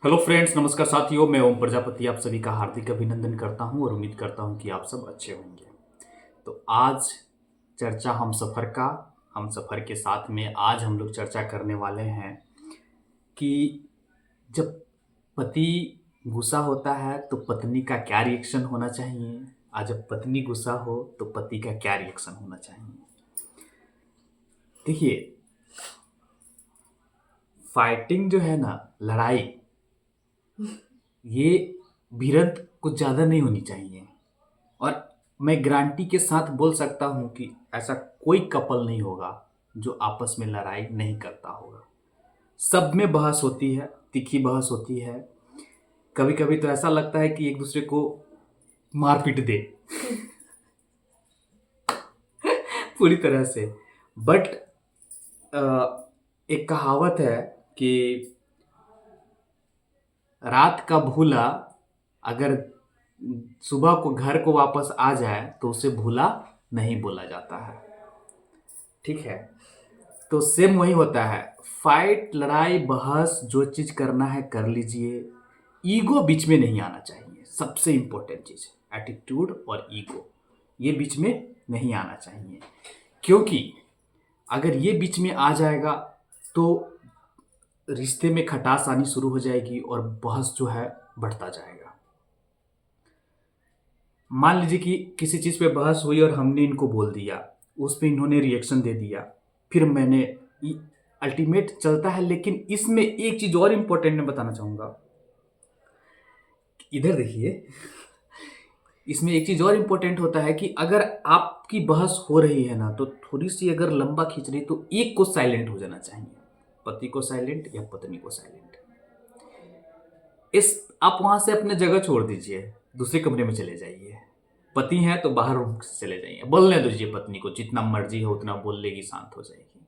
Hello friends, नमस्कार साथियों। मैं ओम प्रजापति आप सभी का हार्दिक अभिनंदन करता हूं और उम्मीद करता हूं कि आप सब अच्छे होंगे। तो आज चर्चा हम सफ़र के साथ में आज हम लोग चर्चा करने वाले हैं कि जब पति गुस्सा होता है तो पत्नी का क्या रिएक्शन होना चाहिए, और जब पत्नी गुस्सा हो तो पति का क्या रिएक्शन होना चाहिए। देखिए, फाइटिंग जो है ना, लड़ाई, ये भिड़ंत कुछ ज़्यादा नहीं होनी चाहिए। और मैं गारंटी के साथ बोल सकता हूँ कि ऐसा कोई कपल नहीं होगा जो आपस में लड़ाई नहीं करता होगा। सब में बहस होती है, तीखी बहस होती है। कभी कभी तो ऐसा लगता है कि एक दूसरे को मार पीट दे पूरी तरह से। बट एक कहावत है कि रात का भूला अगर सुबह को घर को वापस आ जाए तो उसे भूला नहीं बोला जाता है। ठीक है, तो सेम वही होता है। फाइट, लड़ाई, बहस, जो चीज करना है कर लीजिए। ईगो बीच में नहीं आना चाहिए। सबसे इंपॉर्टेंट चीज, एटीट्यूड और ईगो, ये बीच में नहीं आना चाहिए। क्योंकि अगर ये बीच में आ जाएगा तो रिश्ते में खटास आनी शुरू हो जाएगी और बहस जो है बढ़ता जाएगा। मान लीजिए कि किसी चीज़ पे बहस हुई और हमने इनको बोल दिया, उस पे इन्होंने रिएक्शन दे दिया, फिर मैंने, अल्टीमेट चलता है। लेकिन इसमें एक चीज़ और इम्पोर्टेंट मैं बताना चाहूँगा, इधर देखिए। इसमें एक चीज़ और इम्पोर्टेंट होता है कि अगर आपकी बहस हो रही है ना, तो थोड़ी सी अगर लंबा खींच रही तो एक को साइलेंट हो जाना चाहिए। पति को साइलेंट या पत्नी को साइलेंट। इस आप वहां से अपने जगह छोड़ दीजिए, दूसरे कमरे में चले जाइए। पति हैं तो बाहर रूम से चले जाइए, बोलने दीजिए पत्नी को, जितना मर्जी हो उतना बोल लेगी, शांत हो जाएगी।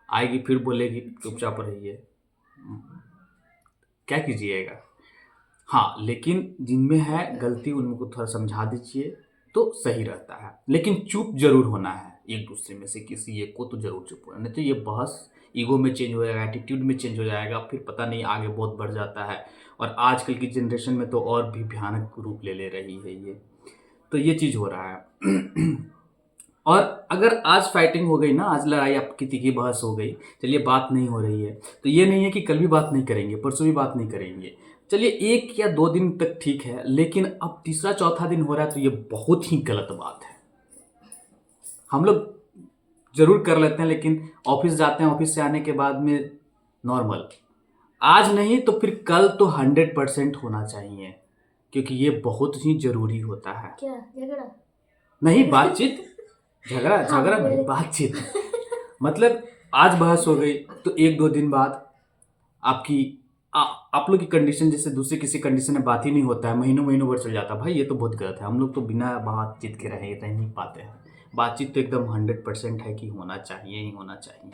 आएगी फिर बोलेगी चुपचाप रहिए, क्या कीजिएगा। हाँ, लेकिन जिनमें है गलती उनको थोड़ा समझा दीजिए तो सही रहता है। लेकिन चुप जरूर होना है, एक दूसरे में से किसी एक को तो जरूर चुप होना, नहीं तो ये बहस ईगो में चेंज हो जाएगा, एटीट्यूड में चेंज हो जाएगा, फिर पता नहीं आगे बहुत बढ़ जाता है। और आजकल की जनरेशन में तो और भी भयानक रूप ले ले रही है ये। तो ये चीज़ हो रहा है। और अगर आज फाइटिंग हो गई ना, आज लड़ाई आपकी तीखी बहस हो गई, चलिए बात नहीं हो रही है, तो ये नहीं है कि कल भी बात नहीं करेंगे, परसों भी बात नहीं करेंगे। चलिए 1 या 2 दिन तक ठीक है, लेकिन अब तीसरा चौथा दिन हो रहा है तो ये बहुत ही गलत बात है। हम लोग जरूर कर लेते हैं, लेकिन ऑफिस जाते हैं, ऑफिस से आने के बाद में नॉर्मल, आज नहीं तो फिर कल तो 100% होना चाहिए, क्योंकि ये बहुत ही जरूरी होता है। क्या झगड़ा? नहीं, बातचीत। झगड़ा हाँ झगड़ा नहीं, बोले। बातचीत। मतलब आज बहस हो गई तो 1 2 दिन बाद आपकी आप लोग की कंडीशन जैसे दूसरे किसी कंडीशन में बात ही नहीं होता है, महीनों महीनों भर चल जाता है। भाई ये तो बहुत गलत है। हम लोग तो बिना बातचीत के रह नहीं पाते हैं। बातचीत तो एकदम 100% है कि होना चाहिए ही होना चाहिए।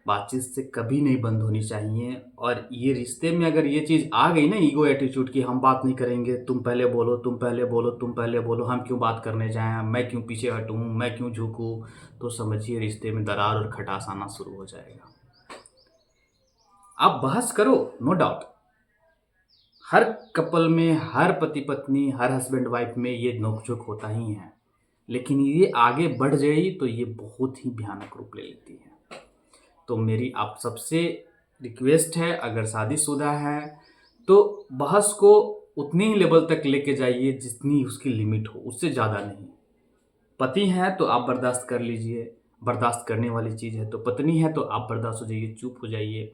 बातचीत से कभी नहीं बंद होनी चाहिए। और ये रिश्ते में अगर ये चीज़ आ गई ना, ईगो एटीट्यूड की, हम बात नहीं करेंगे, तुम पहले बोलो, तुम पहले बोलो, तुम पहले बोलो, हम क्यों बात करने जाएं, मैं क्यों पीछे हटूं, मैं क्यों झुकूं, तो समझिए रिश्ते में दरार और खटास आना शुरू हो जाएगा। आप बहस करो, नो डाउट, हर कपल में, हर पति पत्नी, हर हस्बैंड वाइफ में ये नोकझोंक होता ही है। लेकिन ये आगे बढ़ जाए तो ये बहुत ही भयानक रूप ले लेती है। तो मेरी आप सबसे रिक्वेस्ट है, अगर शादीशुदा है तो बहस को उतनी ही लेवल तक लेके जाइए जितनी उसकी लिमिट हो, उससे ज़्यादा नहीं। पति हैं तो आप बर्दाश्त कर लीजिए, बर्दाश्त करने वाली चीज़ है। तो पत्नी है तो आप बर्दाश्त हो जाइए, चुप हो जाइए,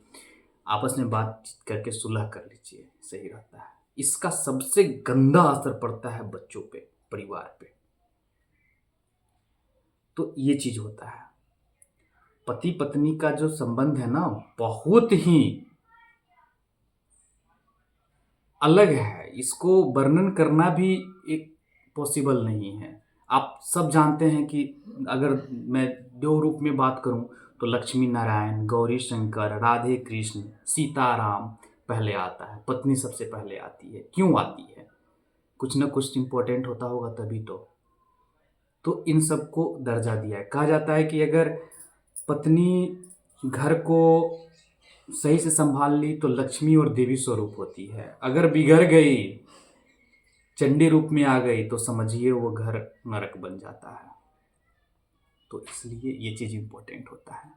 आपस में बातचीत करके सुलह कर लीजिए, सही रहता है। इसका सबसे गंदा असर पड़ता है बच्चों पे, परिवार पे। तो ये चीज़ होता है। पति पत्नी का जो संबंध है ना, बहुत ही अलग है। इसको वर्णन करना भी एक पॉसिबल नहीं है। आप सब जानते हैं कि अगर मैं दो रूप में बात करूं तो लक्ष्मी नारायण, गौरी शंकर, राधे कृष्ण, सीताराम पहले आता है, पत्नी सबसे पहले आती है। क्यों आती है? कुछ ना कुछ इम्पोर्टेंट होता होगा तभी तो इन सबको दर्जा दिया है। कहा जाता है कि अगर पत्नी घर को सही से संभाल ली तो लक्ष्मी और देवी स्वरूप होती है। अगर बिगड़ गई, चंडी रूप में आ गई, तो समझिए वो घर नरक बन जाता है। तो इसलिए ये चीज़ इम्पोर्टेंट होता है।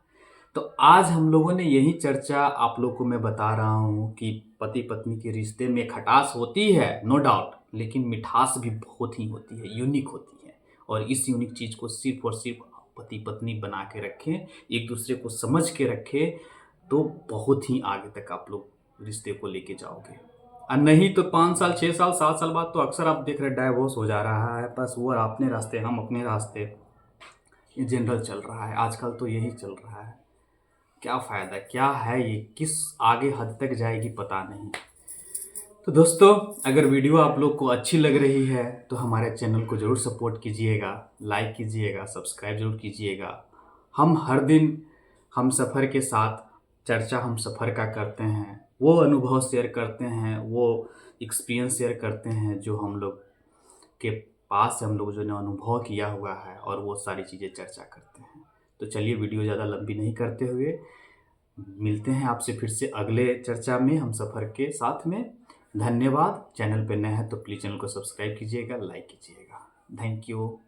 तो आज हम लोगों ने यही चर्चा आप लोग को मैं बता रहा हूँ कि पति पत्नी के रिश्ते में खटास होती है, नो डाउट, लेकिन मिठास भी बहुत ही होती है, यूनिक होती है। और इस यूनिक चीज़ को सिर्फ और सिर्फ पति पत्नी बना के रखें, एक दूसरे को समझ के रखें, तो बहुत ही आगे तक आप लोग रिश्ते को लेके जाओगे। और नहीं तो 5 साल 6 साल 7 साल बाद तो अक्सर आप देख रहे डाइवोर्स हो जा रहा है। बस वो अपने रास्ते, हम अपने रास्ते, ये जनरल चल रहा है आजकल, तो यही चल रहा है। क्या फ़ायदा, क्या है ये, किस आगे हद तक जाएगी पता नहीं। तो दोस्तों, अगर वीडियो आप लोग को अच्छी लग रही है तो हमारे चैनल को ज़रूर सपोर्ट कीजिएगा, लाइक कीजिएगा, सब्सक्राइब ज़रूर कीजिएगा। हम हर दिन हम सफ़र के साथ चर्चा हम सफ़र का करते हैं, वो अनुभव शेयर करते हैं, वो एक्सपीरियंस शेयर करते हैं जो हम लोग के पास से हम लोग जो ने अनुभव किया हुआ है, और वो सारी चीज़ें चर्चा करते हैं। तो चलिए, वीडियो ज़्यादा लंबी नहीं करते हुए मिलते हैं आपसे फिर से अगले चर्चा में हम सफ़र के साथ में। धन्यवाद। चैनल पे नए हैं तो प्लीज़ चैनल को सब्सक्राइब कीजिएगा, लाइक कीजिएगा। Thank you.